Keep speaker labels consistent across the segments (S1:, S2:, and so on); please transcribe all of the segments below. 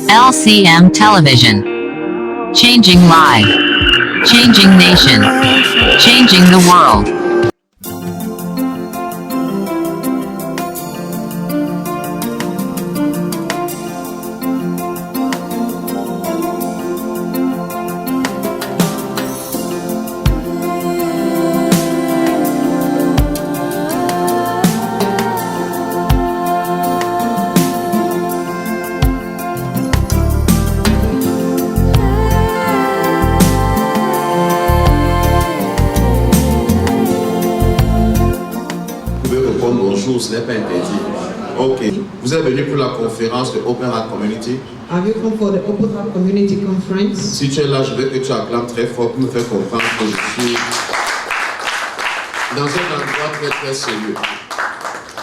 S1: LCM Television. Changing life. Changing nation. Changing the world.
S2: Bonjour, ce n'est pas interdit. Ok. Vous êtes venu pour la conférence de Open Heart Community.
S3: Have you come for the Open Heart Community Conference?
S2: Si tu es là, je veux que tu acclames très fort pour me faire comprendre que je suis dans un endroit très très sérieux.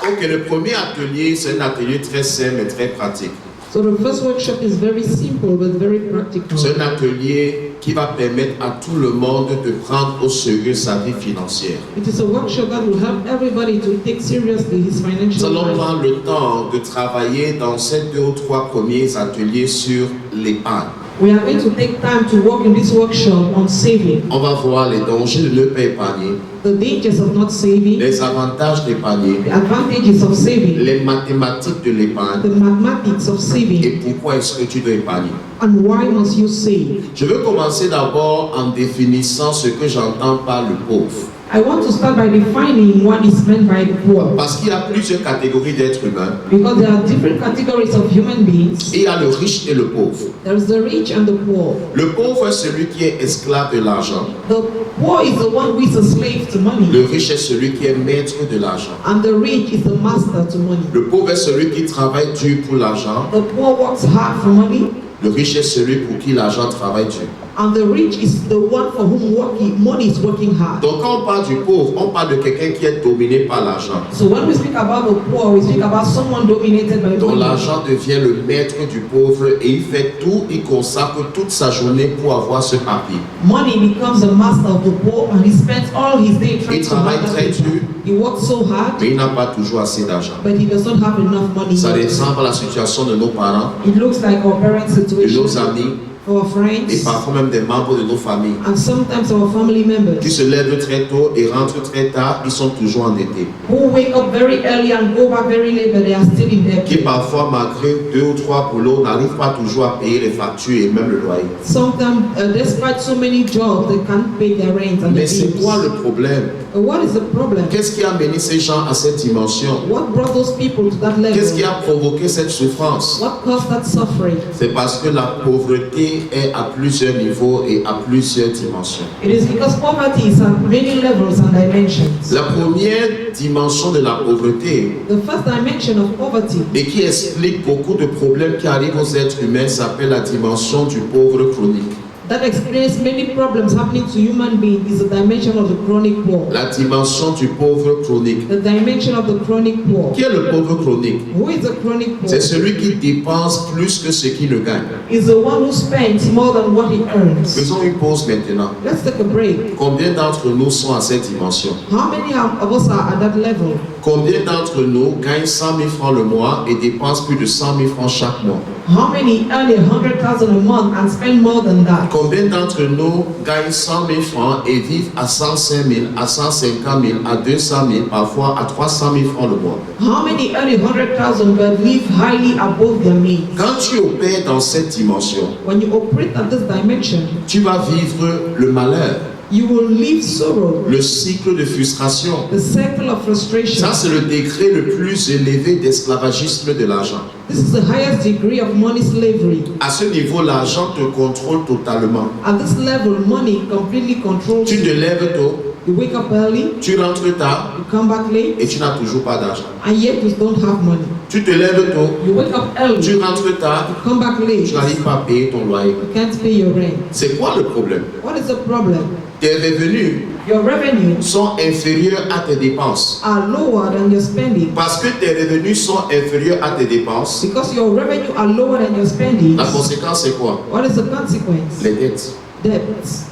S2: Ok, le premier atelier, c'est un atelier très simple et très pratique.
S3: So the first workshop is very simple but very practical.
S2: C'est un atelier qui va permettre à tout le monde de prendre au sérieux sa vie financière.
S3: It is a workshop that will help everybody to take seriously his
S2: Nous
S3: financial
S2: allons
S3: life.
S2: prendre le temps de travailler dans ces 2 ou 3 premiers ateliers sur l'épargne.
S3: We are going to take time to work in this workshop on saving,
S2: On va voir les dangers de ne pas épargner,
S3: the dangers of not saving,
S2: les avantages d'épargner,
S3: the advantages of saving,
S2: les mathématiques de
S3: the
S2: l'épargne
S3: mathematics of
S2: et
S3: saving,
S2: pourquoi est-ce que tu dois épargner.
S3: and why must you save.
S2: Je veux commencer d'abord en définissant ce que j'entends par le pauvre.
S3: I want to start by defining what is meant by the poor,
S2: Parce qu'il y a plusieurs catégories d'êtres humains.
S3: because there are different categories of human beings.
S2: Et il y a le riche et le pauvre.
S3: There is the rich and the poor.
S2: Le pauvre est celui qui est esclave de l'argent.
S3: The poor is the one who is a slave to money,
S2: Le riche est celui qui est maître de l'argent.
S3: and the rich is the master to money.
S2: Le pauvre est celui qui travaille dur pour l'argent.
S3: The poor works hard for money,
S2: Le riche est celui pour qui l'argent travaille dur.
S3: and the rich is the one for whom money is working hard.
S2: Donc quand on parle du pauvre, on parle de quelqu'un qui est dominé par l'argent.
S3: So when we speak about the poor, we speak about someone dominated by
S2: Donc
S3: money.
S2: l'argent devient le maître du pauvre et il fait tout, il consacre toute sa journée pour avoir ce papier.
S3: Money becomes the master of the poor, and he spends all his day trying
S2: Il
S3: to
S2: travaille
S3: make
S2: très
S3: it.
S2: dur,
S3: He works so hard,
S2: mais il n'a pas toujours assez d'argent.
S3: but he does not have enough money.
S2: Ça ressemble à la situation de nos parents,
S3: It looks like our parents'
S2: de
S3: situation,
S2: nos amis
S3: our
S2: et
S3: friends,
S2: parfois même des membres de nos familles
S3: and sometimes our family members,
S2: qui se lèvent très tôt et rentrent très tard, ils sont toujours endettés.
S3: who wake up very early and go back very late, but they are still in debt.
S2: Qui parfois, malgré 2 ou 3 boulots, n'arrivent pas toujours à payer les factures et même le loyer.
S3: Sometimes, despite so many jobs, they can't pay their rent and
S2: Mais
S3: their
S2: c'est quoi
S3: bills.
S2: le problème?
S3: What is the problem?
S2: Qu'est-ce qui a amené ces gens à cette dimension?
S3: What brought those people to that
S2: Qu'est-ce qui
S3: level?
S2: a provoqué cette souffrance?
S3: What caused that suffering?
S2: C'est parce que la pauvreté est à plusieurs niveaux et à plusieurs dimensions.
S3: It is because poverty is at many levels and dimensions.
S2: La première dimension de la pauvreté
S3: The first dimension of poverty,
S2: et qui explique beaucoup de problèmes qui arrivent aux êtres humains s'appelle la dimension du pauvre chronique.
S3: that explains many problems happening to human beings, is the dimension of the chronic poor.
S2: La dimension du pauvre chronique.
S3: The dimension of the chronic poor.
S2: Qui est le pauvre chronique?
S3: Who is the chronic poor?
S2: C'est celui qui dépense plus que ce qu'il ne gagne.
S3: Is the one who spends more than what he earns.
S2: Faisons une pause maintenant.
S3: Let's take a break.
S2: Combien d'entre nous sont à cette dimension?
S3: How many of us are at that level?
S2: Combien d'entre nous gagnent 100 000 francs le mois et dépensent plus de 100 000 francs chaque mois?
S3: How many earn 100,000 a month and spend more than that?
S2: Combien d'entre nous gagnent 100 000 francs et vivent à 105 000, à 150 000, à 200 000, parfois à 300 000 francs le mois?
S3: How many earn 100,000 but live highly above their means?
S2: Quand tu opères dans cette dimension,
S3: When you operate at this dimension,
S2: tu vas vivre le malheur,
S3: you will live sorrow,
S2: le cycle de frustration.
S3: the cycle of frustration.
S2: Ça, c'est le degré le plus élevé d'esclavagisme de l'argent.
S3: This is the highest degree of money slavery.
S2: À ce niveau, l'argent te contrôle totalement.
S3: At this level, money completely controls
S2: Tu te
S3: you.
S2: lèves tôt,
S3: You wake up early,
S2: tu rentres tard
S3: you come back late,
S2: et tu n'as toujours pas d'argent.
S3: and yet you don't have money.
S2: Tu te lèves tôt,
S3: You wake up early,
S2: tu rentres tard,
S3: you come back late,
S2: tu n'arrives pas à payer ton loyer.
S3: you can't pay your rent.
S2: C'est quoi le problème?
S3: What is the problem?
S2: Tes revenus
S3: Your revenues
S2: sont inférieurs à tes dépenses.
S3: are lower than your spending.
S2: Parce que tes revenus sont inférieurs à tes dépenses,
S3: Because your revenue are lower than your spending,
S2: la conséquence c'est quoi?
S3: what is the consequence?
S2: Les dettes.
S3: Debts.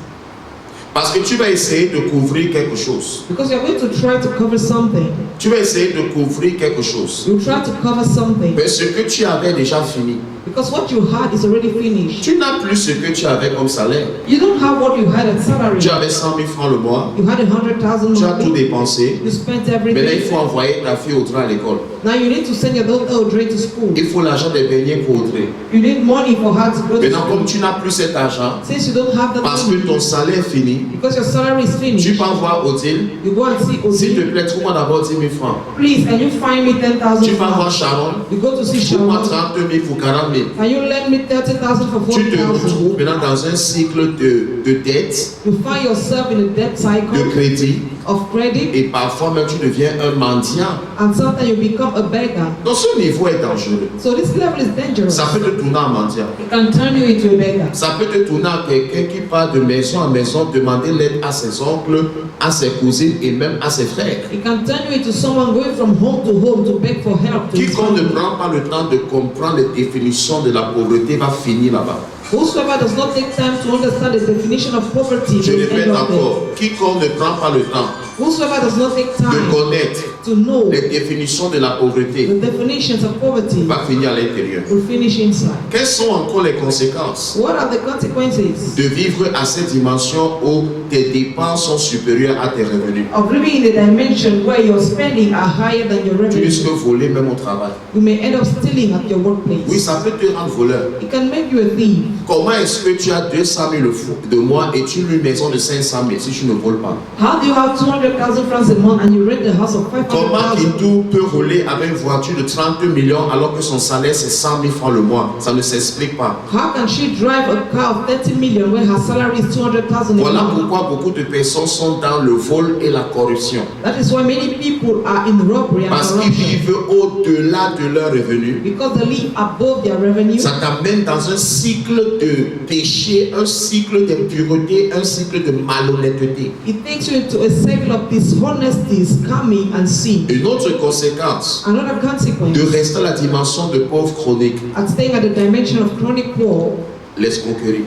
S2: Parce que tu vas essayer de couvrir quelque chose.
S3: Because you're going to try to cover something.
S2: Tu vas essayer de couvrir quelque chose.
S3: You try to cover something.
S2: Mais ce que tu avais déjà fini,
S3: Because what you had is already finished.
S2: Tu n'as plus ce que tu avais comme salaire.
S3: You don't have what you had as salary.
S2: Tu avais 100 000 francs le mois.
S3: You had 100,000
S2: Tu as tout
S3: monthly.
S2: dépensé.
S3: You spent
S2: Maintenant, il
S3: everything.
S2: faut envoyer ta fille Audrey à l'école.
S3: Now you need to send your daughter Audrey to school.
S2: Il faut l'argent des beignets pour Audrey.
S3: You need money for her to go to
S2: Maintenant,
S3: school.
S2: comme tu n'as plus cet argent,
S3: Since you don't have the
S2: parce que
S3: money,
S2: ton salaire est fini,
S3: because your salary is
S2: tu
S3: finished,
S2: vas voir Odile.
S3: you go and see
S2: S'il te
S3: Audrey.
S2: plaît, trouve-moi d'abord 10 000 francs.
S3: Please, can you find me 10,000
S2: Tu vas voir
S3: francs?
S2: Sharon.
S3: You go to see
S2: Trouve-moi
S3: Sharon.
S2: 30 000 pour 40 000.
S3: Can you lend me 30,000 for
S2: Tu te
S3: 40,000?
S2: retrouves maintenant dans un cycle de dette,
S3: You find yourself in a debt
S2: de
S3: cycle
S2: crédit,
S3: of credit,
S2: et parfois même tu deviens un mendiant.
S3: and sometimes you become a beggar.
S2: Donc ce niveau est dangereux.
S3: So this level is dangerous.
S2: Ça peut te tourner en mendiant.
S3: It can turn you into a beggar.
S2: Ça peut te tourner en quelqu'un qui part de maison en maison demander l'aide à ses oncles, à ses cousines et même à ses frères.
S3: It can turn you into someone going from home to beg for help. To his
S2: Quiconque ne
S3: family.
S2: prend pas le temps de comprendre les définitions de la pauvreté va finir là-bas.
S3: Whosoever does not take time to understand the definition of poverty
S2: Je
S3: will
S2: répète
S3: end up there.
S2: encore, quiconque ne prend pas le temps
S3: Whosoever does not take
S2: de
S3: time
S2: connaître
S3: to know
S2: les définitions de la pauvreté
S3: the definitions of poverty
S2: va finir à l'intérieur.
S3: will finish inside.
S2: Quelles sont encore les conséquences
S3: What are the consequences
S2: de vivre à cette dimension où tes dépenses sont supérieures à tes revenus?
S3: of living in a dimension where your spending are higher than your
S2: Tu
S3: revenue?
S2: risques de voler même au travail.
S3: You may end up stealing at your
S2: Oui,
S3: workplace.
S2: ça peut te rendre voleur.
S3: It can make you a thief.
S2: Comment est-ce que tu as 200 000 de mois et tu loues une maison de 500 000 si tu ne voles pas?
S3: How do you have 200,000 francs a month and you rent a house of
S2: Comment
S3: 500,000?
S2: Kintou peut rouler avec une voiture de 32 millions alors que son salaire c'est 100 000 francs le mois? Ça ne s'explique pas.
S3: How can she drive a car of 30 million when her salary is 200,000 a
S2: Voilà
S3: month?
S2: pourquoi beaucoup de personnes sont dans le vol et la corruption.
S3: That is why many people are in robbery and
S2: Parce qu'ils
S3: corruption.
S2: vivent au-delà de leurs revenus.
S3: Because they live above their revenue.
S2: Ça t'amène dans un cycle de péché, un cycle d'impureté, un cycle de malhonnêteté.
S3: It takes you into a cycle of dishonesty, scamming, and sin.
S2: Une autre conséquence
S3: Another consequence
S2: de rester à la dimension de pauvre chronique,
S3: at staying at the dimension of chronic poor,
S2: l'escroquerie.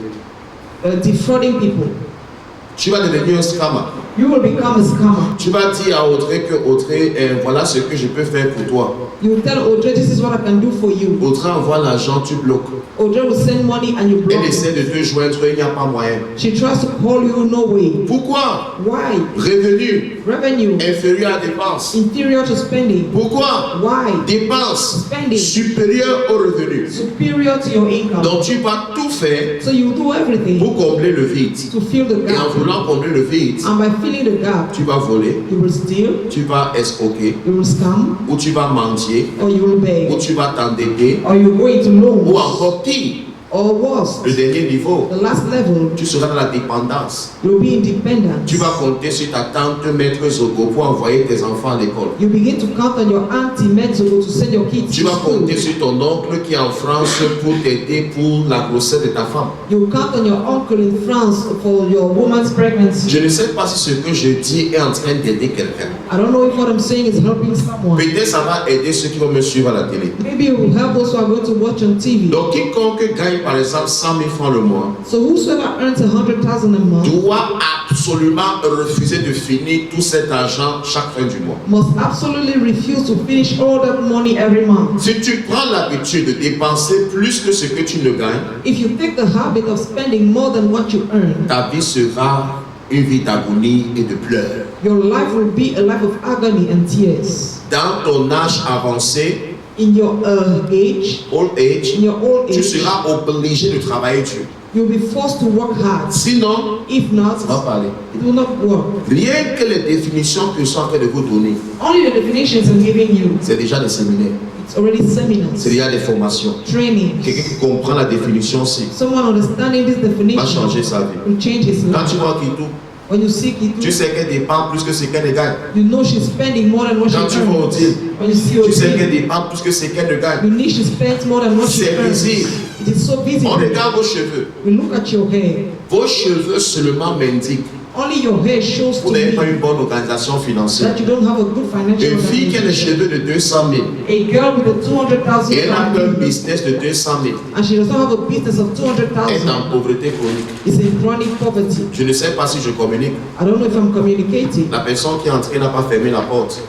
S3: defrauding people.
S2: Tu vas devenir un scammer.
S3: You will become a scammer.
S2: Tu vas dire à Audrey que Audrey, voilà ce que je peux faire pour toi.
S3: You will tell Audrey, this is what I can do for you.
S2: Audrey envoie l'argent, tu bloques.
S3: Audrey will send money and you block
S2: Elle essaie
S3: it.
S2: de te joindre, il n'y a pas moyen.
S3: She tries to call you, no way.
S2: Pourquoi?
S3: Why?
S2: Revenu
S3: Revenue
S2: inférieur à dépenses.
S3: inferior to spending.
S2: Pourquoi?
S3: Why?
S2: Dépenses
S3: Spending
S2: supérieures aux revenus.
S3: superior to your income.
S2: Donc tu vas tout faire
S3: So you do everything
S2: pour combler le vide.
S3: to fill the
S2: Et en
S3: gap.
S2: voulant combler le vide,
S3: And by filling the gap,
S2: tu vas voler,
S3: you will steal,
S2: tu vas escroquer,
S3: you will scam,
S2: ou tu vas mentir,
S3: or you will
S2: ou
S3: beg,
S2: tu vas t'endetter,
S3: or you go into
S2: ou
S3: loans,
S2: encore pire,
S3: or worse,
S2: le dernier niveau,
S3: the last level,
S2: tu seras dans la dépendance.
S3: you'll be independent.
S2: Tu vas compter sur ta tante Maître Zogo pour envoyer tes enfants à l'école.
S3: You begin to count on your auntie Metzogo to send your kids
S2: Tu
S3: to
S2: vas
S3: school.
S2: compter sur ton oncle qui est en France pour t'aider pour la grossesse de ta femme.
S3: You count on your uncle in France for your woman's pregnancy.
S2: Je ne sais pas si ce que je dis est en train d'aider quelqu'un.
S3: I don't know if what I'm saying is helping someone.
S2: Peut-être ça va aider ceux qui vont me suivre à la télé.
S3: Maybe it will help those who are going to watch on TV.
S2: Donc quiconque gagne par exemple 100 000 francs le mois
S3: So whosoever earns 100,000 a month
S2: doit absolument refuser de finir tout cet argent chaque fin du mois.
S3: must absolutely refuse to finish all that money every month.
S2: Si tu prends l'habitude de dépenser plus que ce que tu ne gagnes,
S3: If you take the habit of spending more than what you earn,
S2: ta vie sera une vie d'agonie et de pleurs.
S3: your life will be a life of agony and tears.
S2: Dans ton âge avancé,
S3: In your age,
S2: old age,
S3: in your old
S2: tu
S3: age,
S2: seras obligé de travailler dur.
S3: you'll be forced to work hard.
S2: Sinon,
S3: If not,
S2: ça va pas aller.
S3: it will not work.
S2: Rien que les définitions que je suis en train de vous donner,
S3: Only the definitions I'm giving you,
S2: c'est déjà des séminaires,
S3: it's already seminars,
S2: c'est déjà des formations.
S3: trainings.
S2: Quelqu'un qui comprend la définition, c'est
S3: Someone understanding this
S2: va
S3: definition
S2: changer sa vie.
S3: will change his
S2: Quand
S3: life.
S2: tu vois Kintou,
S3: When you see
S2: tu
S3: Kitu,
S2: sais qu'elle dépense plus que ce qu'elle ne gagne.
S3: you know she's spending more than what she
S2: Quand tu vois
S3: earns.
S2: Odile,
S3: When you see
S2: tu sais qu'elle
S3: Odile,
S2: dépense plus que ce qu'elle ne gagne.
S3: you know she spends more than what she
S2: C'est
S3: earns.
S2: visible.
S3: It is so visible.
S2: On regarde vos cheveux.
S3: We look at your hair.
S2: Vos cheveux seulement m'indiquent
S3: Only your hair shows
S2: vous
S3: to
S2: n'avez pas
S3: me
S2: une bonne organisation financière.
S3: that you don't have a good financial
S2: Une fille qui a les
S3: organization.
S2: cheveux de 200 000
S3: A girl with a 200,000
S2: et elle n'a pas un
S3: family,
S2: business de 200 000
S3: and she does not have a business of
S2: est
S3: 200,000,
S2: en pauvreté chronique.
S3: is in chronic poverty.
S2: Je ne sais pas si je communique.
S3: I don't know if I'm communicating.
S2: La personne qui est entrée n'a pas fermé la porte.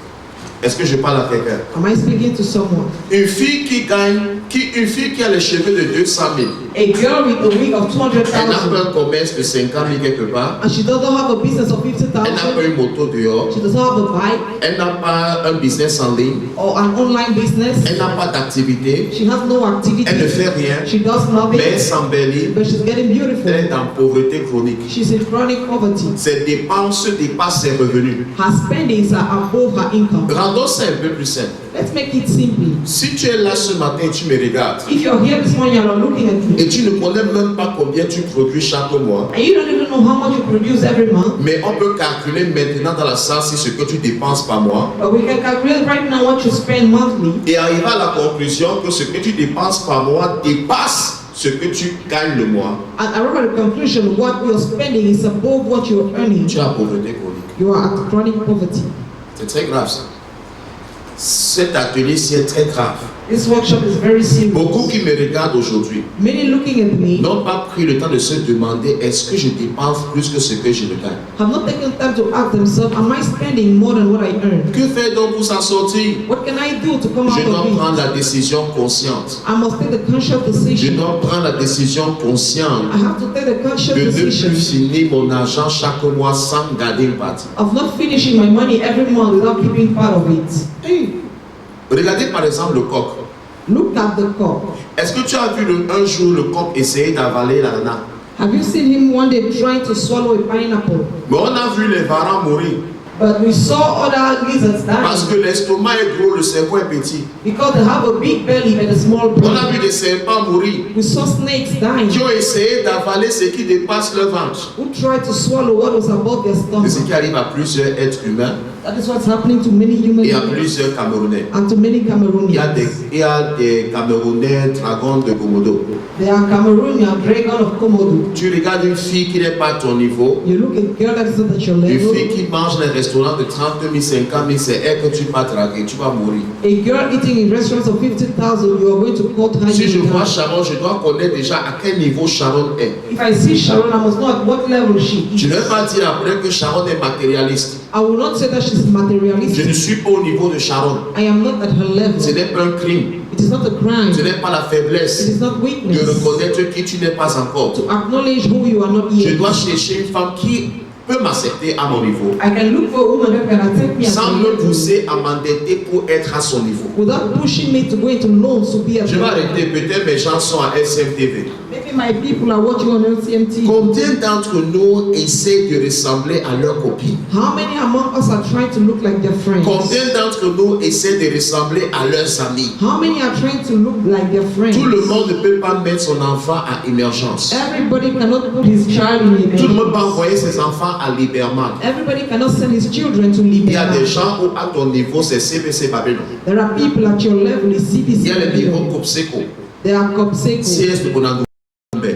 S2: Est-ce que je parle à quelqu'un?
S3: Am I speaking to someone?
S2: Une fille qui gagne Une fille qui a les cheveux de 200 000,
S3: A girl with a wig of
S2: elle n'a
S3: 200,000
S2: pas un commerce de 50 000 quelque part,
S3: and she doesn't have a business of
S2: elle n'a
S3: 50,000.
S2: pas une moto dehors,
S3: She doesn't have a bike
S2: elle n'a pas un business en ligne,
S3: or an online business.
S2: elle n'a pas d'activité,
S3: She has no activity.
S2: elle ne fait rien,
S3: She does
S2: mais elle
S3: nothing,
S2: s'embellit,
S3: but she's getting
S2: elle est
S3: beautiful.
S2: en pauvreté chronique.
S3: She's in chronic poverty.
S2: Ses dépenses dépassent ses revenus.
S3: Her spendings are above her income.
S2: Rendons ça un peu plus simple.
S3: Let's make it simple.
S2: Si tu es là ce matin et tu me regardes,
S3: If you're here this morning and you're looking at me,
S2: et tu ne connais même pas combien tu produis chaque mois,
S3: and you don't even know how much you produce every month,
S2: mais on peut calculer maintenant dans la salle si ce que tu dépenses par mois
S3: but we can calculate right now what you spend monthly
S2: et arriver à la conclusion que ce que tu dépenses par mois dépasse ce que tu gagnes le mois.
S3: and arrive at the conclusion what you're spending is above what you're earning.
S2: Tu as pauvreté chronique.
S3: You are at chronic poverty.
S2: C'est très grave ça. Cet atelier-ci est très grave.
S3: This workshop is very serious.
S2: Beaucoup qui me regardent aujourd'hui
S3: Many looking at me
S2: n'ont pas pris le temps de se demander est-ce que je dépense plus que ce que je ne gagne.
S3: have not taken time to ask themselves, am I spending more than what I earn?
S2: Que faire donc pour s'en sortir?
S3: What can I do to come
S2: Je
S3: out
S2: dois
S3: of
S2: prendre
S3: it?
S2: la décision consciente.
S3: I must take the conscious
S2: Je
S3: decision.
S2: dois prendre la décision consciente
S3: I have to take the conscious
S2: de ne
S3: decision
S2: plus finir mon argent chaque mois sans garder une partie.
S3: of not finishing my money every month without keeping part of it.
S2: Hey. Regardez par exemple le coq.
S3: Look at the cock.
S2: Est-ce que tu as vu un jour le coq essayer d'avaler l'ananas?
S3: Have you seen him one day trying to swallow a pineapple?
S2: Mais on a vu les varans mourir
S3: But we saw other lizards
S2: parce
S3: dying
S2: que l'estomac est gros, le cerveau est petit.
S3: because they have a big belly and a small
S2: On a vu
S3: brain.
S2: des serpents mourir
S3: We saw snakes dying
S2: qui ont essayé d'avaler ce qui dépasse leur ventre.
S3: who tried to swallow what was above their
S2: C'est ce
S3: stomach.
S2: qui arrive à plusieurs êtres humains
S3: That is what's happening to many human
S2: et à
S3: beings
S2: plusieurs Camerounais.
S3: and to many
S2: Il y a
S3: Cameroonians.
S2: des Camerounais dragons de Komodo.
S3: They are Cameroonian dragon of Komodo.
S2: Tu regardes une fille qui n'est pas à ton niveau,
S3: You look at girl that is not at your
S2: une
S3: level.
S2: fille qui mange dans un restaurant de 30 000, 50 000, c'est elle que tu vas draguer, tu vas mourir.
S3: A girl eating in restaurants of 50,000, you are going to cut her.
S2: Si je
S3: in
S2: vois
S3: half.
S2: Sharon, je dois connaître déjà à quel niveau Sharon est.
S3: If I see Sharon, I must know at what level she
S2: Je
S3: is.
S2: ne vais pas dire après que Sharon est matérialiste.
S3: I will not say that she's
S2: Je
S3: materialistic.
S2: ne suis pas au niveau de Sharon.
S3: I am not at her level.
S2: Ce n'est pas un crime.
S3: It is not a crime.
S2: Ce n'est pas la
S3: It
S2: faiblesse
S3: is not
S2: de
S3: weakness.
S2: reconnaître qui tu n'es pas encore.
S3: To acknowledge who you are not
S2: Je
S3: yet.
S2: dois chercher une femme qui peut m'accepter à mon niveau,
S3: I can look for a woman that can accept me as
S2: sans
S3: I
S2: me
S3: am,
S2: pousser à m'endetter pour être à son niveau.
S3: without pushing me to go into loans to be at
S2: Je vais arrêter, peut-être mes gens sont à SMTV.
S3: Maybe my people are watching on LCMT.
S2: Combien d'entre nous essaient de ressembler à leurs copines?
S3: How many among us are trying to look like their friends?
S2: Combien d'entre nous essaient de ressembler à leurs amis?
S3: How many are trying to look like their friends?
S2: Tout le monde ne peut pas mettre son enfant à émergence.
S3: Everybody cannot put his child in
S2: Tout le
S3: liberty.
S2: monde peut envoyer ses enfants à Liberman.
S3: Everybody cannot send his children to
S2: Il y a des
S3: liberty.
S2: gens où à ton niveau c'est CBC Babylon.
S3: There are people at your level, is
S2: Il y a le niveau
S3: CBC.
S2: Kopseko,
S3: There are Kopseko,
S2: CS de Bonango.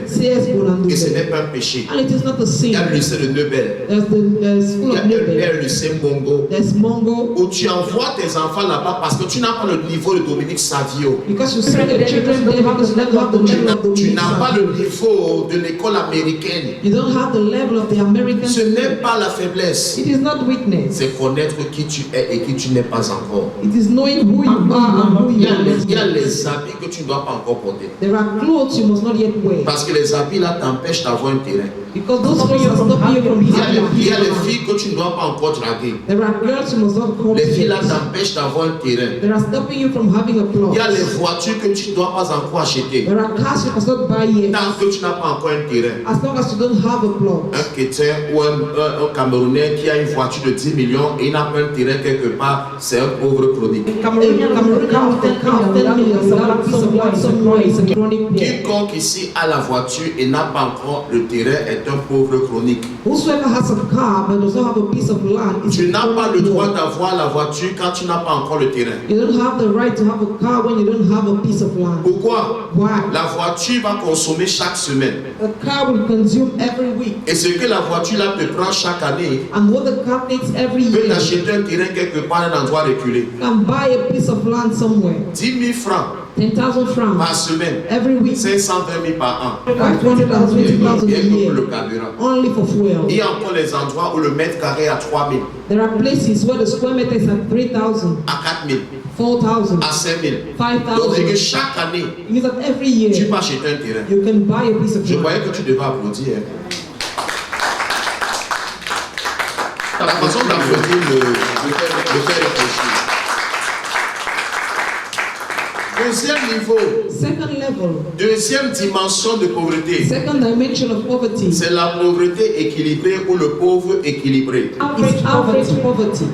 S3: CS
S2: Et ce
S3: Bonandu.
S2: n'est pas un péché.
S3: And it is not a
S2: Il
S3: sin.
S2: y a le lycée de Nebel.
S3: There's the school
S2: Il y a
S3: of Nebel.
S2: le lycée Mongo.
S3: There's Mongo.
S2: Où tu envoies tes enfants là-bas parce que tu n'as pas le niveau de Dominique Savio.
S3: Because you send the children there because you don't have the level of the
S2: Tu n'as pas
S3: Dominican.
S2: le niveau de l'école américaine.
S3: You don't have the level of the American.
S2: Ce n'est pas la faiblesse.
S3: It is not weakness.
S2: C'est connaître qui tu es et qui tu n'es pas encore.
S3: It is knowing who you are and who
S2: Il
S3: you
S2: y a
S3: are.
S2: les habits que tu ne dois pas encore porter.
S3: There are clothes you must not yet wear.
S2: Parce que les habits là t'empêchent d'avoir un terrain.
S3: Because those clothes are stopping you from
S2: Il y a les
S3: having.
S2: filles que tu ne dois pas encore draguer.
S3: There are girls you must not call
S2: Les filles là
S3: yet.
S2: t'empêchent d'avoir un terrain.
S3: They are stopping you from having a plot.
S2: Il y a les voitures que tu ne dois pas encore acheter.
S3: There are cars you must not buy yet.
S2: Tant que tu n'as pas encore un terrain.
S3: As long as you don't have a plot.
S2: Un Quétain ou un Camerounais qui a une voiture de 10 millions et il n'a pas un terrain quelque part, c'est un pauvre chronique.
S3: Cameroon with a car of 10 million without a piece of land somewhere is a chronic poor.
S2: Quiconque ici a la voiture et n'a pas encore le terrain est un pauvre chronique.
S3: Whosoever has a car but does not have a piece of land is
S2: Tu
S3: a
S2: n'as pas le
S3: chronic
S2: droit
S3: poor.
S2: d'avoir la voiture quand tu n'as pas encore le terrain.
S3: You don't have the right to have a car when you don't have a piece of land.
S2: Pourquoi?
S3: Why?
S2: La voiture va consommer chaque semaine.
S3: A car will consume every week.
S2: Et ce que la voiture là te prend chaque année,
S3: And what the car takes every
S2: peut
S3: year,
S2: t'acheter un terrain quelque part à un endroit reculé.
S3: you can buy a piece of land somewhere.
S2: 10 000 francs
S3: 10,000 francs
S2: par semaine,
S3: every week.
S2: 520 000 par an.
S3: 520,000 a
S2: Rien que pour
S3: year.
S2: le carburant.
S3: Only for fuel.
S2: Il y a encore les endroits où le mètre carré est à 3 000,
S3: There are places where the square meter is at 3,000,
S2: à 4 000.
S3: 4,000,
S2: à 5 000.
S3: 5,000.
S2: Donc, c'est que chaque année,
S3: It means that every
S2: tu
S3: year
S2: peux acheter un terrain.
S3: you can buy a piece of
S2: Je
S3: land.
S2: croyais que tu devais applaudir. Hein. Ta façon d'applaudir me fait réfléchir. Deuxième niveau,
S3: Second level,
S2: deuxième dimension de pauvreté,
S3: second dimension of poverty,
S2: c'est la pauvreté équilibrée ou le pauvre équilibré.
S3: is average poverty.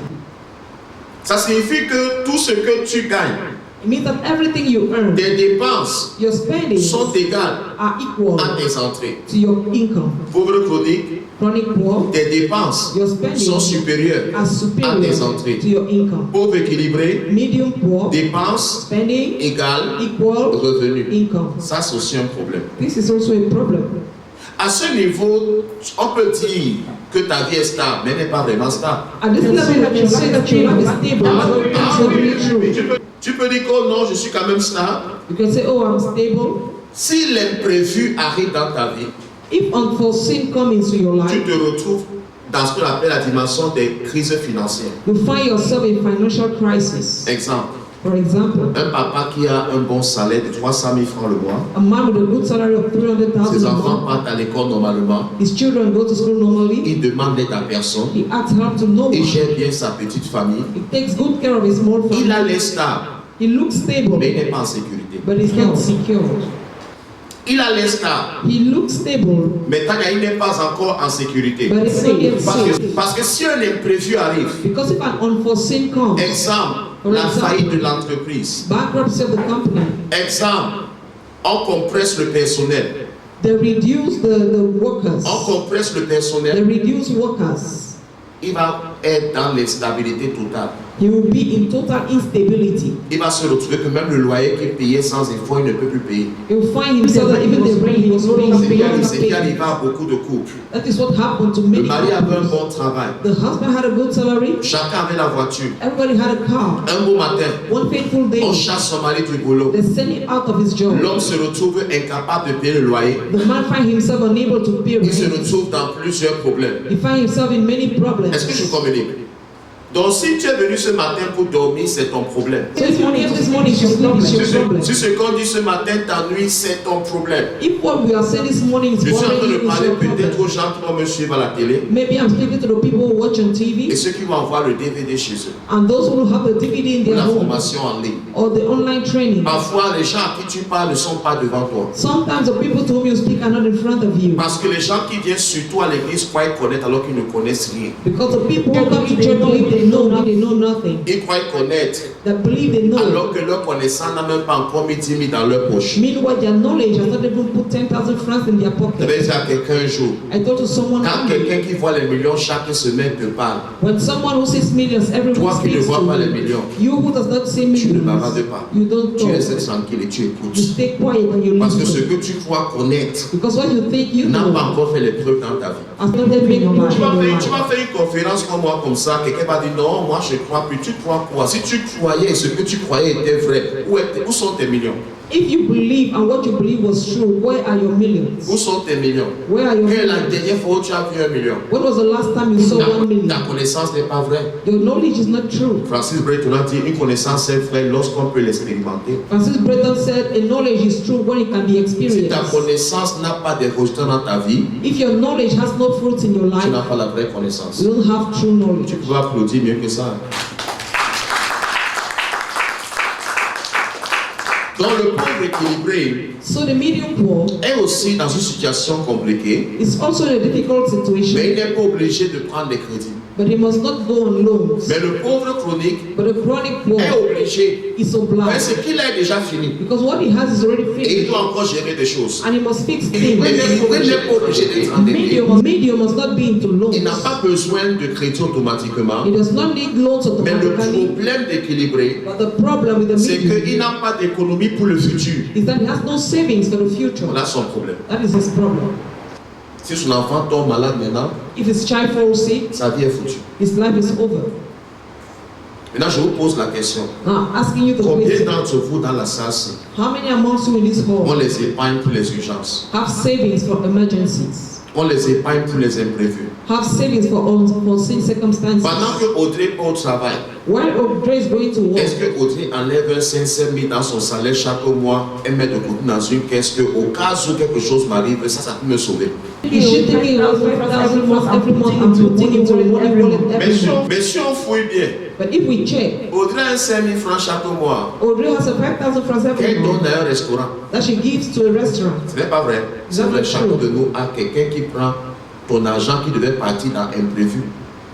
S2: Ça signifie que tout ce que tu gagnes,
S3: It means that everything you earn,
S2: tes dépenses
S3: your spending
S2: sont égales
S3: are equal
S2: à tes entrées.
S3: to your income.
S2: Pauvre chronique,
S3: Chronic poor,
S2: tes dépenses
S3: your spending
S2: sont supérieures
S3: are
S2: à
S3: superior
S2: tes entrées.
S3: to your income.
S2: Pauvre équilibré,
S3: Medium poor,
S2: dépenses
S3: spending
S2: égales
S3: equal
S2: revenus.
S3: income.
S2: Ça, c'est aussi un problème.
S3: This is also a problem.
S2: À ce niveau, on peut dire que ta vie est stable, mais elle n'est pas vraiment stable.
S3: At this level, you can say that your life is stable, but it's not really true.
S2: Tu peux dire que oh non, je suis quand même stable.
S3: You can say, oh, I'm stable.
S2: Si l'imprévu arrive dans ta vie,
S3: If unforeseen come into your
S2: tu
S3: life,
S2: te retrouves dans ce qu'on appelle la dimension des crises financières.
S3: you find yourself in financial crisis.
S2: Exemple,
S3: For example,
S2: un papa qui a un bon salaire de 300 000 francs le mois,
S3: a man with a good salary of
S2: ses
S3: 300,000 a
S2: enfants
S3: month,
S2: partent à l'école normalement,
S3: his children go to school normally,
S2: il demande l'aide à personne,
S3: he asks help to no
S2: il
S3: one,
S2: gère bien sa petite famille,
S3: he takes good care of his small
S2: il a
S3: family,
S2: l'air stable,
S3: he looks stable,
S2: mais il n'est pas en sécurité.
S3: but he's not secure.
S2: Il a l'air stable,
S3: He looks stable,
S2: mais tant qu'il n'est pas encore en sécurité.
S3: but he's not yet safe.
S2: Parce que si un imprévu arrive,
S3: Because if an unforeseen comes,
S2: exemple, la faillite de l'entreprise,
S3: bankruptcy of the company,
S2: exemple, on compresse le personnel,
S3: they reduce the workers,
S2: on compresse le
S3: they
S2: personnel,
S3: reduce workers,
S2: il va être dans l'instabilité totale.
S3: he will be in total instability.
S2: Il va se retrouver que même le loyer qu'il payait sans effort, il ne peut plus payer.
S3: He will find himself that even the rent he was paying,
S2: C'est ce qui arrive à beaucoup de couples.
S3: That is what happened to
S2: Le
S3: many
S2: mari avait un
S3: couples.
S2: bon travail,
S3: The husband had a good salary,
S2: chacun avait la voiture.
S3: everybody had a car.
S2: Un beau matin,
S3: One fateful day,
S2: on chasse son mari du boulot.
S3: they send him out of his job.
S2: L'homme se retrouve incapable de payer le loyer.
S3: The man find himself unable to pay
S2: Il se
S3: rent.
S2: retrouve dans plusieurs problèmes.
S3: He find himself in many problems.
S2: Est-ce que je communique? Donc si tu es venu ce matin pour dormir, c'est ton problème.
S3: So if you came this morning to sleep, it's your problem.
S2: Si ce qu'on dit ce matin t'ennuie, c'est ton problème.
S3: If what we are saying this morning is
S2: Je suis en train
S3: bothering
S2: de
S3: you, it's
S2: parler
S3: your
S2: peut-être
S3: problem.
S2: aux gens qui vont me suivre à la télé
S3: Maybe I'm speaking to the people who watch on
S2: et
S3: TV
S2: ceux qui vont avoir le DVD chez eux,
S3: and those who have the DVD in
S2: pour
S3: their
S2: la
S3: home
S2: formation en ligne.
S3: or the online training.
S2: Parfois, les gens à qui tu parles ne sont pas devant toi.
S3: Sometimes the people to whom you speak are not in front of you.
S2: Parce que les gens qui viennent surtout à l'église croient connaître alors qu'ils ne connaissent rien.
S3: Because the people who come to church believe they know nothing.
S2: Ils croient connaître
S3: That believe they know.
S2: alors que leur connaissance n'a même pas encore mis 10 000 dans leur poche.
S3: Meanwhile, their knowledge has not even put 10,000 francs in their
S2: Je
S3: pocket.
S2: vais dire à quelqu'un un jour,
S3: I told to someone,
S2: quand quelqu'un qui voit les millions chaque semaine te parle,
S3: when someone who sees millions every week
S2: toi qui ne
S3: speaks
S2: vois
S3: to
S2: pas les
S3: you,
S2: millions,
S3: you who does not see
S2: tu ne
S3: millions,
S2: bavardes pas.
S3: you don't
S2: Tu
S3: talk.
S2: restes tranquille et tu
S3: You
S2: écoutes.
S3: stay quiet and you
S2: Parce que ce
S3: listen.
S2: que tu crois connaître
S3: Because what you think you
S2: n'a
S3: know
S2: pas encore fait les preuves dans ta vie.
S3: has not yet been in
S2: Tu vas,
S3: your
S2: faire, tu
S3: life.
S2: vas faire une conférence comme moi, comme ça, quelqu'un va dire non, moi je crois plus. Tu crois quoi? Si tu croyais, ce que tu croyais était vrai, où sont tes millions?
S3: If you believe and what you believe was true, where are your millions?
S2: Où sont tes millions?
S3: Where are your
S2: Quelle est la
S3: millions?
S2: dernière fois où tu as vu 1 million?
S3: When was the last time you saw 1 million?
S2: Ta connaissance n'est pas vraie.
S3: Your knowledge is not true.
S2: Francis Breton a dit une connaissance est vraie lorsqu'on peut l'expérimenter.
S3: Francis Breton said a knowledge is true when it can be
S2: Si ta
S3: experienced.
S2: connaissance n'a pas de résultats dans ta vie,
S3: If your knowledge has no fruits in your
S2: tu
S3: life,
S2: n'as pas la vraie connaissance.
S3: you don't have true knowledge.
S2: Tu peux applaudir mieux que ça. Donc le pauvre équilibré
S3: So the medium poor
S2: est aussi dans une situation compliquée,
S3: is also in a difficult
S2: mais
S3: situation,
S2: il n'est pas obligé de prendre des crédits.
S3: but he must not go on loans.
S2: Mais le pauvre chronique
S3: But the chronic poor
S2: est obligé,
S3: is
S2: parce
S3: obliged
S2: qu'il a déjà fini
S3: because what he has is already
S2: et il
S3: finished
S2: doit encore gérer des choses.
S3: and he must fix
S2: Mais
S3: things.
S2: il n'est pas obligé d'être endetté.
S3: Medium must not be into loans.
S2: Il n'a pas besoin de crédit automatiquement.
S3: He does not need loans
S2: Mais le
S3: automatically.
S2: problème d'équilibré,
S3: But the problem with the
S2: c'est
S3: medium
S2: qu'il n'a pas d'économie pour le futur.
S3: is that he has no savings for the future.
S2: Voilà son problème.
S3: That is his problem.
S2: Si son enfant tombe malade maintenant,
S3: If his child falls sick,
S2: sa vie est foutue.
S3: his life is over.
S2: Maintenant, je vous pose la question.
S3: Now, asking you the
S2: Combien
S3: question,
S2: d'entre vous dans la salle
S3: how many amongst you in this
S2: ont
S3: hall
S2: les épargnes pour les urgences?
S3: have savings for emergencies?
S2: Ont les épargnes pour les imprévus?
S3: Have savings for unforeseen circumstances?
S2: Pendant que Audrey part au travail,
S3: While Audrey is going to work,
S2: Est-ce que Audrey enlève 500 000 dans son salaire chaque mois et met de côté dans une caisse que au cas où quelque chose m'arrive, ça peut me sauver?
S3: is she taking out 5,000 every month and putting into a money wallet every month?
S2: Mais si on fouille bien,
S3: But if we check,
S2: Audrey a 5 000 francs chaque mois
S3: Audrey has a 5,000 francs every
S2: qu'elle
S3: month
S2: donne à un restaurant.
S3: that she gives to a restaurant.
S2: Ce n'est pas vrai. C'est vrai, chacun de nous a quelqu'un qui prend ton argent qui devait partir dans imprévu.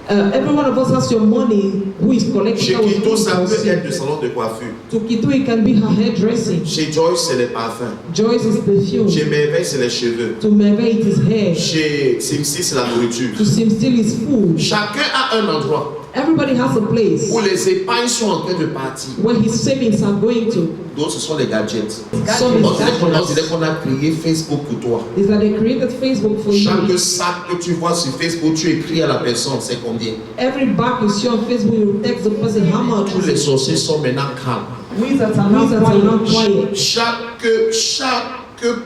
S3: Every one of us has your money who is collecting.
S2: Chez Kito, ça peut être le salon de coiffure.
S3: To Kito, it can be her hairdressing.
S2: Chez Joyce, c'est les parfums.
S3: Joyce is perfume.
S2: Chez Merveille, c'est les cheveux.
S3: To Merve, it is hair.
S2: Chez Simsi, c'est la nourriture.
S3: To Simstil is food.
S2: Chacun a un endroit
S3: Everybody has a place
S2: où les épargnes sont en train de partir.
S3: where his savings are going to.
S2: D'autres, ce sont les gadgets.
S3: Some
S2: On
S3: is
S2: dirait qu'on a créé Facebook pour toi.
S3: is that they created Facebook for
S2: Chaque
S3: you.
S2: sac que tu vois sur Facebook, tu écris à la personne, c'est combien.
S3: Every bag you see on Facebook, you text the person how much
S2: Tous
S3: is
S2: les
S3: it.
S2: sorciers sont maintenant calmes.
S3: Wizards are now quiet.
S2: Chaque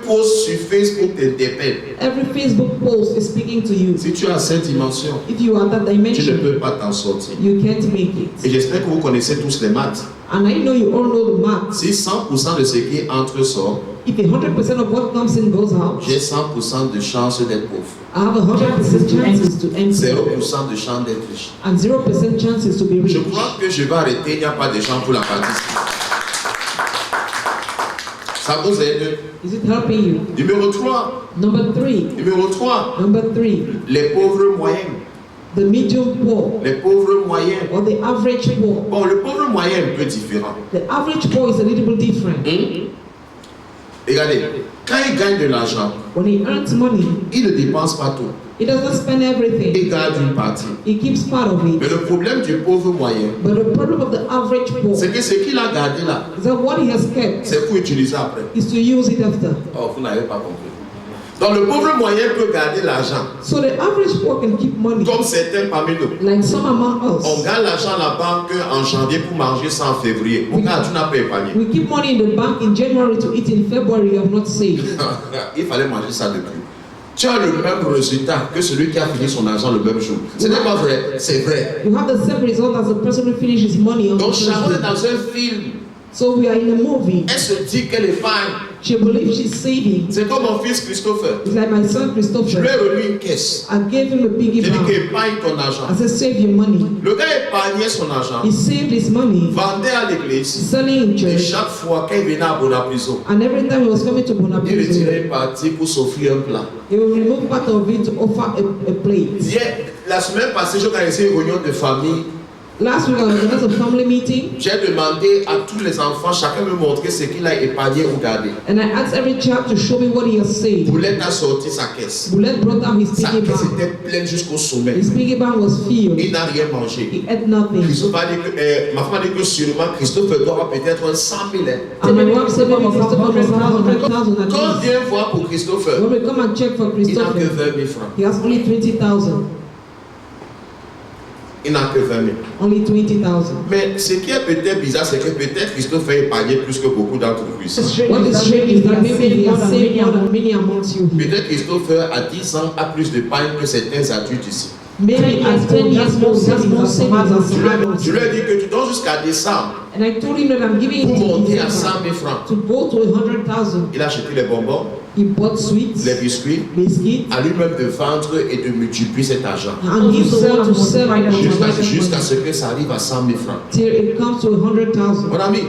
S2: post sur Facebook t'interpelle.
S3: Every Facebook post is speaking to you.
S2: Si tu as cette dimension,
S3: If you are that
S2: tu ne
S3: dimension,
S2: peux pas t'en sortir.
S3: you can't make
S2: Et
S3: it.
S2: j'espère que vous connaissez tous les maths.
S3: And I know you all know the math.
S2: Si 100% de ce qui entre sort,
S3: If 100% of what comes in goes out,
S2: j'ai 100% de chance d'être pauvre.
S3: I have 100% chances to enter
S2: 0% de chance d'être riche.
S3: and 0% chances to be
S2: Je
S3: rich.
S2: crois que je vais arrêter, il n'y a pas de gens pour la partie. Ça vous aide.
S3: Is it helping you?
S2: Numéro 3.
S3: Number three.
S2: Numéro 3.
S3: Number three.
S2: Les pauvres moyens.
S3: The medium poor
S2: Les pauvres moyens.
S3: or the average poor.
S2: Bon, le pauvre moyen est un peu différent.
S3: The average poor is a little bit different.
S2: Regardez, quand il gagne de l'argent,
S3: When he earns money,
S2: il ne dépense pas tout.
S3: he doesn't spend everything.
S2: Il garde une partie.
S3: He keeps part of
S2: Mais
S3: it.
S2: le problème du pauvre moyen,
S3: But the problem of the average poor
S2: c'est que ce qu'il a gardé là,
S3: is that what he has kept
S2: c'est pour utiliser après.
S3: is to use it after.
S2: Oh, vous n'avez pas compris. Donc le pauvre moyen peut garder l'argent.
S3: So the average poor can keep money.
S2: Comme certains parmi nous.
S3: Like some among
S2: On
S3: us.
S2: garde l'argent à la banque en janvier pour manger ça en février. Mon gars, tu n'as pas épargné.
S3: We keep money in the bank in January to eat in February. You have not saved.
S2: Il fallait manger ça depuis. Tu as le même résultat que celui qui a fini son argent le même jour. Ce n'est pas vrai, c'est vrai.
S3: You have the same result as the person who finishes money on the
S2: Donc Sharon est
S3: first day.
S2: dans un film.
S3: So we are in a movie.
S2: Elle se dit qu'elle épargne.
S3: She believes she's saving.
S2: C'est comme mon fils Christopher.
S3: It's like my son
S2: Je lui ai
S3: Christopher.
S2: remis une caisse.
S3: I gave him a piggy
S2: J'ai dit
S3: bank.
S2: qu'épargne ton argent.
S3: I said, save your money.
S2: Le gars épargnait son argent,
S3: He saved his money,
S2: vendait à l'église.
S3: selling in
S2: Et
S3: church.
S2: chaque fois qu'il venait à Bonaprison,
S3: And every time he was coming to
S2: il
S3: Bonaprison,
S2: retirait une partie pour s'offrir un plat.
S3: he will remove part of it to offer a plate.
S2: Hier, la semaine passée, j'ai organisé une réunion de famille.
S3: Last week I organized a family meeting
S2: J'ai demandé à tous les enfants, chacun me montrer ce qu'il a épargné ou gardé.
S3: and I asked every child to show me what he has saved.
S2: Boulette a sorti sa caisse.
S3: Bullet brought out his
S2: Sa
S3: piggy
S2: caisse
S3: bank.
S2: était pleine jusqu'au sommet.
S3: His piggy bank was filled.
S2: Il n'a rien mangé.
S3: He ate nothing.
S2: Christophe a dit que, ma femme a dit que sûrement Christophe doit avoir peut-être 100 000.
S3: And my wife said maybe Christopher must have 100,000 at
S2: Quand on
S3: least.
S2: vient voir pour Christophe,
S3: When we come and check for
S2: il n'a que
S3: Christopher,
S2: 20 000 francs.
S3: he has only 20,000.
S2: Il n'a que 20 000.
S3: Only 20,000.
S2: Mais ce qui est peut-être bizarre, c'est que peut-être Christophe a épargné plus que beaucoup d'entre vous ici.
S3: What is strange is that maybe he has saved more than many amongst you here.
S2: Peut-être Christophe à 10 ans a plus d'épargne que certains adultes ici.
S3: Maybe at 10 years old, he has more savings than some adults.
S2: Je lui ai dit que tu donnes jusqu'à décembre
S3: And I told him that I'm giving
S2: pour
S3: him
S2: monter à
S3: to
S2: 100 000 francs.
S3: to go to 100,000.
S2: Il a acheté les bonbons,
S3: He bought sweets,
S2: les biscuits,
S3: biscuits,
S2: à lui-même de vendre et de multiplier cet argent.
S3: and he's the one to sell and
S2: Jusqu'à ce que ça arrive à 100 000 francs.
S3: till it comes to 100,000.
S2: Mon ami,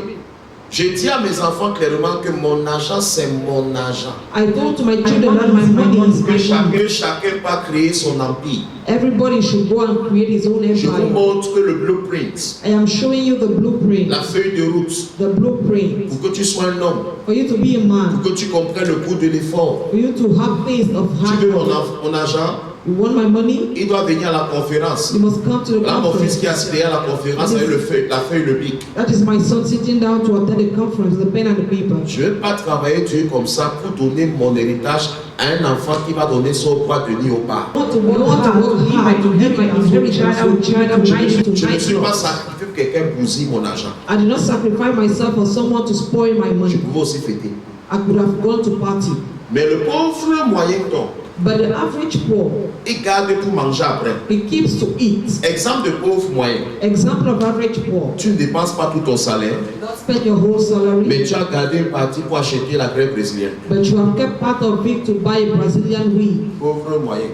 S2: je dis à mes enfants clairement que mon argent, c'est mon argent.
S3: I told to my children that my money is
S2: Que
S3: my money.
S2: chacun va créer son empire.
S3: Everybody should go and create his own
S2: Je vous
S3: empire.
S2: montre le blueprint,
S3: I am showing you the blueprint,
S2: la feuille de route,
S3: the blueprint
S2: pour que tu sois un homme,
S3: for you to be a man,
S2: pour que tu comprennes le coût de l'effort.
S3: for you to have taste of
S2: Tu
S3: hard
S2: veux
S3: work.
S2: mon argent,
S3: You want my money?
S2: il doit venir à la conférence.
S3: You must come to the
S2: Là, mon fils
S3: conference.
S2: qui est assis derrière la conférence avec la feuille, le bic.
S3: That is my son sitting down to attend the conference, the pen and the paper.
S2: Je ne vais pas travailler Dieu comme ça pour donner mon héritage à un enfant qui va donner son poids de nid au bar.
S3: I want to work hard to give my inheritance to a child of 9 to
S2: Je ne
S3: 9
S2: suis pas
S3: plus.
S2: sacrifié pour que quelqu'un bousille mon argent.
S3: I did not sacrifice myself for someone to spoil my
S2: Je
S3: money.
S2: pouvais aussi fêter.
S3: I could have gone to party.
S2: Mais le pauvre moyenton,
S3: But the average poor,
S2: il garde pour manger après.
S3: he keeps to eat.
S2: Exemple de pauvre moyen.
S3: Example of average poor.
S2: Tu ne dépenses pas tout ton salaire,
S3: Don't spend your whole salary,
S2: mais tu as gardé une partie pour acheter la grève brésilienne.
S3: but you have kept part of it to buy Brazilian weed.
S2: Pauvre moyen.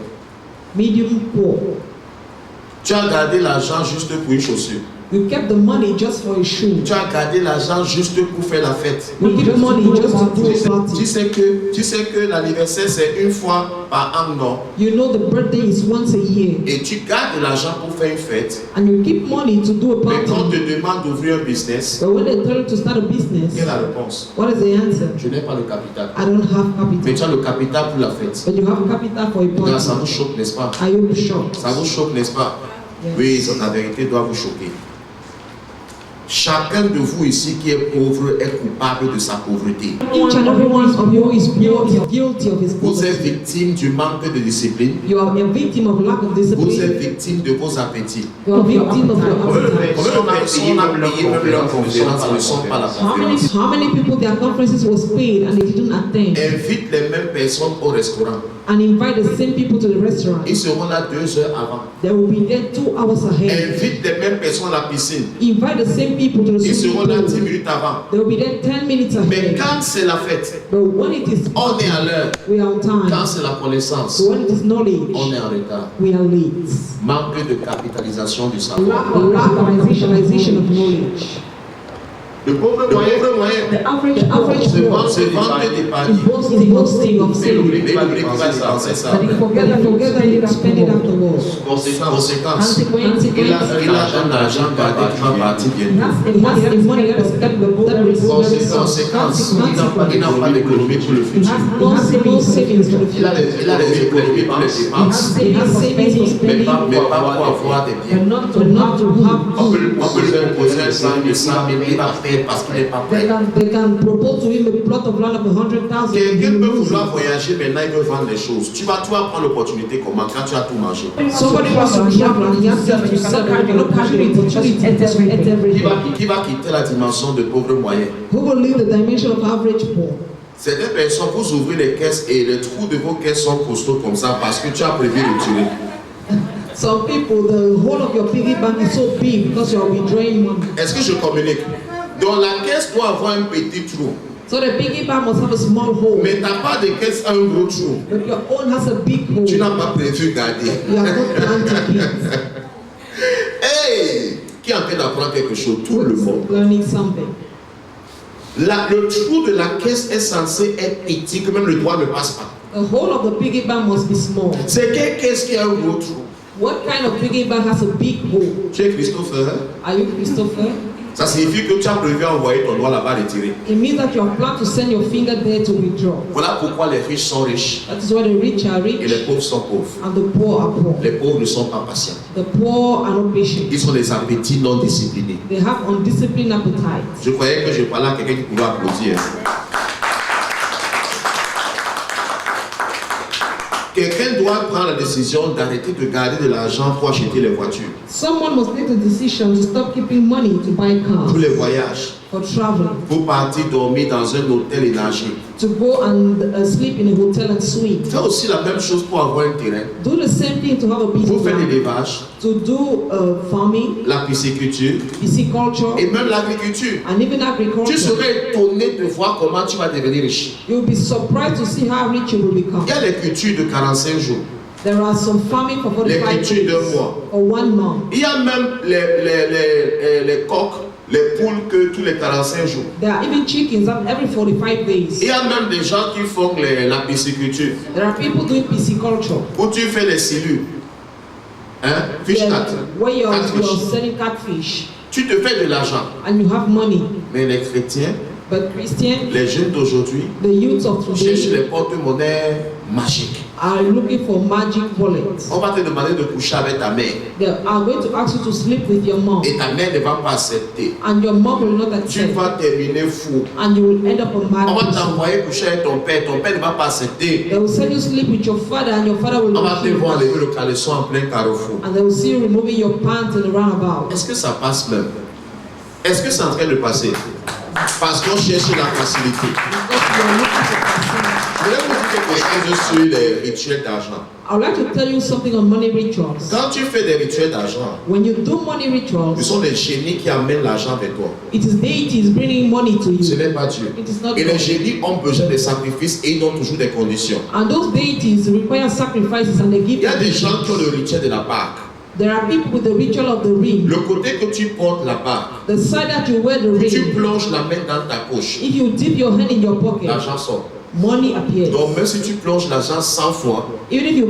S3: Medium poor.
S2: Tu as gardé l'argent juste pour une chaussure.
S3: You kept the money just for a shoe.
S2: Tu as gardé l'argent juste pour faire la fête.
S3: You keep money just to do a party.
S2: Tu sais que l'anniversaire c'est une fois par an, non?
S3: You know the birthday is once a year,
S2: Et tu gardes l'argent pour faire une fête.
S3: and you keep money to do a
S2: Mais quand on
S3: party.
S2: te demande d'ouvrir un business,
S3: But when they tell you to start a business,
S2: quelle est la réponse?
S3: what is the answer?
S2: Je n'ai pas le capital.
S3: I don't have
S2: Mais tu
S3: capital.
S2: as le capital pour la fête.
S3: But you have capital for a
S2: Donc, ça
S3: party.
S2: vous choque, n'est-ce pas?
S3: Are you shocked?
S2: Ça vous choque, n'est-ce pas?
S3: Yes.
S2: Oui, la vérité doit vous choquer. Chacun de vous ici qui est pauvre est coupable de sa pauvreté.
S3: Each and every one of you is poor, is guilty of his
S2: Vous êtes
S3: poverty.
S2: victime du manque de discipline.
S3: You are a victim of lack of
S2: Vous
S3: discipline.
S2: êtes victime de vos appétits.
S3: You are a victim of your appetite.
S2: Combien on a payé même leur conférence, ils ne sont pas à la conférence.
S3: How many people their conferences was paid and they didn't attend,
S2: Invite les mêmes personnes au restaurant.
S3: and invite the same people to the restaurant?
S2: Ils seront là 2 heures avant.
S3: They will be there 2 hours ahead.
S2: Invite les mêmes personnes à la piscine.
S3: Invite the same people to the
S2: Ils
S3: swimming
S2: seront là 10
S3: pool.
S2: minutes avant.
S3: They will be there 10 minutes
S2: Mais
S3: ahead.
S2: quand c'est la fête,
S3: But when it is
S2: on est à l'heure.
S3: we are on
S2: Quand
S3: time.
S2: c'est la connaissance,
S3: So when it is
S2: on
S3: knowledge,
S2: est en retard.
S3: we are late.
S2: Manque de capitalisation du savoir.
S3: Lack of visualization of knowledge.
S2: Le pauvre moyen,
S3: The average poor
S2: se vante des paris.
S3: is boasting of
S2: Mais
S3: saving,
S2: l'oublie qui va dépenser ça.
S3: but he forget that he didn't spend it afterwards.
S2: Conséquence.
S3: Consequence,
S2: Il a un argent gardé qui va partir bientôt.
S3: he has the money that was kept that will
S2: Conséquence. Il n'a pas d'économie pour le futur.
S3: no savings for the
S2: Il a
S3: future.
S2: des économies pour les dépenses.
S3: He has savings for
S2: Mais
S3: spending,
S2: pas pour avoir des biens.
S3: but not to have
S2: On peut lui
S3: goods.
S2: proposer un sang de 100 000, il va faire parce qu'il n'est pas prêt.
S3: They can propose to him a plot of land of 100,000.
S2: Quelqu'un peut vouloir voyager, maintenant il veut vendre les choses. Tu vas prendre l'opportunité comment quand tu as tout mangé.
S3: Somebody wants to travel and he has to sell, but you cannot carry the opportunity to get everything.
S2: Qui va quitter la dimension de pauvre moyen?
S3: Who will leave the dimension of average poor?
S2: Certaines personnes, vous ouvrez les caisses et les trous de vos caisses sont costauds comme ça parce que tu as prévu de tirer.
S3: Some people, the whole of your piggy bank is so big because you are withdrawing money.
S2: Est-ce que je communique? Donc la caisse doit avoir un petit trou.
S3: So the piggy bank must have a small hole,
S2: Mais ta part de caisse a un gros trou.
S3: but your own has a big hole.
S2: Tu n'as pas prévu garder.
S3: You are not planning to keep.
S2: Hey! Qui est en train d'apprendre quelque chose? Tout le monde.
S3: Learning something.
S2: Le trou de la caisse est censé être petit, que même le doigt ne passe pas.
S3: The whole of the piggy bank must be small.
S2: C'est quelle caisse qui a un gros trou?
S3: What kind of piggy bank has a big hole?
S2: Tu es Christopher?
S3: Are you Christopher?
S2: Ça signifie que tu as prévu envoyer ton doigt là-bas retirer.
S3: It means that you have planned to send your finger there to withdraw.
S2: Voilà pourquoi les riches sont riches
S3: That is why the rich are
S2: et les
S3: rich
S2: pauvres sont pauvres.
S3: and the poor are poor.
S2: Les pauvres ne sont pas patients.
S3: The poor are not patient.
S2: Ils ont des appétits non disciplinés.
S3: They have undisciplined appetite.
S2: Je croyais que je parlais à quelqu'un qui pouvait applaudir. Quelqu'un doit prendre la décision d'arrêter de garder de l'argent pour acheter les voitures,
S3: Someone must make the decision to stop keeping money to buy
S2: pour
S3: cars,
S2: les voyages,
S3: for traveling,
S2: pour partir dormir dans un hôtel élargi.
S3: to go and sleep in a hotel and suite.
S2: Fais aussi la même chose pour avoir un terrain,
S3: Do the same thing to have a piece
S2: pour
S3: of
S2: faire
S3: land,
S2: l'élevage,
S3: to do farming,
S2: la pisciculture
S3: pisciculture,
S2: et même l'agriculture.
S3: and even
S2: Tu
S3: agriculture.
S2: serais étonné de voir comment tu vas devenir riche.
S3: You'll be surprised to see how rich you will become.
S2: Il y a les cultures de 45 jours,
S3: There are some farming for
S2: les
S3: 45
S2: cultures
S3: days
S2: d'un mois.
S3: or 1 month.
S2: Il y a même les coqs, les poules que tous les 45 jours.
S3: There are even chickens that every 45 days.
S2: Il y a même des gens qui font la pisciculture,
S3: There are people doing pisciculture.
S2: où tu fais les cellules. Hein? Fish
S3: Yeah,
S2: cat.
S3: where you're
S2: Catfish.
S3: selling catfish
S2: Tu te fais de l'argent.
S3: and you have money.
S2: Mais les chrétiens,
S3: But Christians,
S2: les jeunes d'aujourd'hui,
S3: the youths of
S2: cherchent
S3: today
S2: les porte-monnaies magiques.
S3: are looking for magic wallets.
S2: On va te demander de coucher avec ta mère.
S3: They are going to ask you to sleep with your mom,
S2: Et ta mère ne va pas accepter.
S3: and your mom will not
S2: Tu
S3: accept,
S2: vas terminer fou.
S3: and you will end up a
S2: On
S3: mad
S2: va
S3: person.
S2: t'envoyer coucher avec ton père ne va pas accepter.
S3: They will send you sleep with your father, and your father will
S2: On va te
S3: refuse.
S2: voir enlever le caleçon en plein carrefour.
S3: And they will see you removing your pants in the roundabout.
S2: Est-ce que ça passe même? Est-ce que c'est en train de passer? Parce qu'on cherche la facilité.
S3: Because you are looking for facility.
S2: Je vais vous dire quelque chose sur les rituels d'argent.
S3: I would like to tell you something on money rituals.
S2: Quand tu fais des rituels d'argent,
S3: When you do money
S2: ce
S3: rituals,
S2: sont les génies qui amènent l'argent vers toi.
S3: it is deities bringing money to
S2: Ce
S3: you.
S2: n'est pas Dieu.
S3: It is not
S2: Et les
S3: God.
S2: génies ont besoin de sacrifices et ils ont toujours des conditions.
S3: And those deities require sacrifices and they give
S2: Il y a des
S3: conditions.
S2: gens qui ont le rituel de la Pâque.
S3: There are people with the ritual of the ring.
S2: Le côté que tu portes la Pâque,
S3: The side that you wear the
S2: que tu
S3: ring,
S2: plonges la main dans ta poche,
S3: if you dip your hand in your pocket,
S2: l'argent sort.
S3: money appears.
S2: Donc même si tu plonges l'argent 100 fois,
S3: Even if you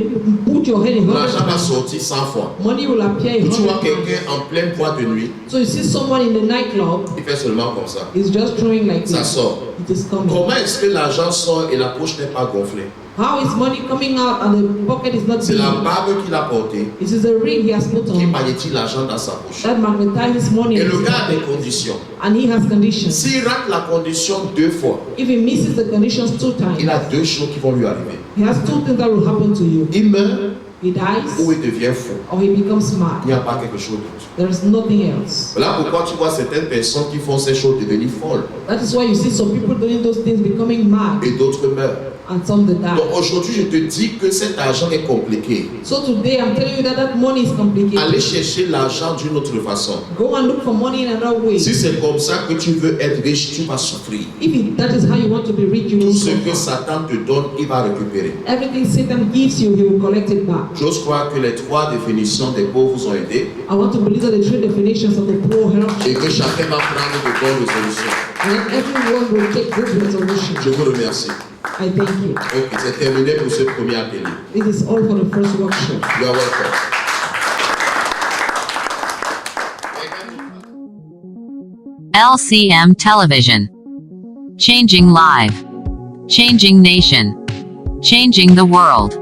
S3: put your hand in
S2: l'argent va
S3: 100
S2: sortir 100 fois.
S3: money will appear in
S2: Ou tu vois
S3: 100
S2: quelqu'un en pleine boîte de nuit,
S3: So you see someone in the nightclub,
S2: il fait seulement comme ça.
S3: is just throwing like
S2: Ça
S3: this.
S2: sort.
S3: It is coming.
S2: Comment est-ce que l'argent sort et la poche n'est pas gonflée?
S3: How is money coming out and the pocket is not
S2: C'est la
S3: big?
S2: barbe qu'il a portée
S3: It is the ring he has put
S2: qui
S3: on
S2: magnétise l'argent dans sa poche.
S3: that magnetizes money.
S2: Et le gars a des conditions.
S3: And he has conditions.
S2: S'il rate la condition 2 fois,
S3: If he misses the conditions 2
S2: il
S3: times,
S2: a 2 choses qui vont lui arriver.
S3: he has 2 things that will happen to you.
S2: Il meurt
S3: He dies
S2: ou il devient fou.
S3: or he becomes mad.
S2: Il n'y a pas quelque chose d'autre.
S3: There is nothing else.
S2: Voilà pourquoi tu vois certaines personnes qui font ces choses devenir folles
S3: That is why you see some people doing those things becoming mad
S2: et d'autres meurent.
S3: and some that die.
S2: Donc aujourd'hui, je te dis que cet argent est compliqué.
S3: So today I'm telling you that that money is complicated.
S2: Allez chercher l'argent d'une autre façon.
S3: Go and look for money in another way.
S2: Si c'est comme ça que tu veux être riche, tu vas souffrir.
S3: That is how you want to be rich, you
S2: Tout
S3: will
S2: ce que
S3: suffer.
S2: Satan te donne, il va récupérer.
S3: Everything Satan gives you, he will collect it back.
S2: J'ose croire que les 3 définitions des pauvres vous ont aidé
S3: I want to believe that the 3 definitions of the poor help
S2: et
S3: you,
S2: que chacun va prendre de bonnes résolutions.
S3: and that everyone will take good resolutions.
S2: Je vous remercie.
S3: I thank you.
S2: Ok, c'est terminé pour ce premier atelier.
S3: This is all for the first workshop.
S2: You are welcome.
S1: LCM Television. Changing life. Changing nation. Changing the world.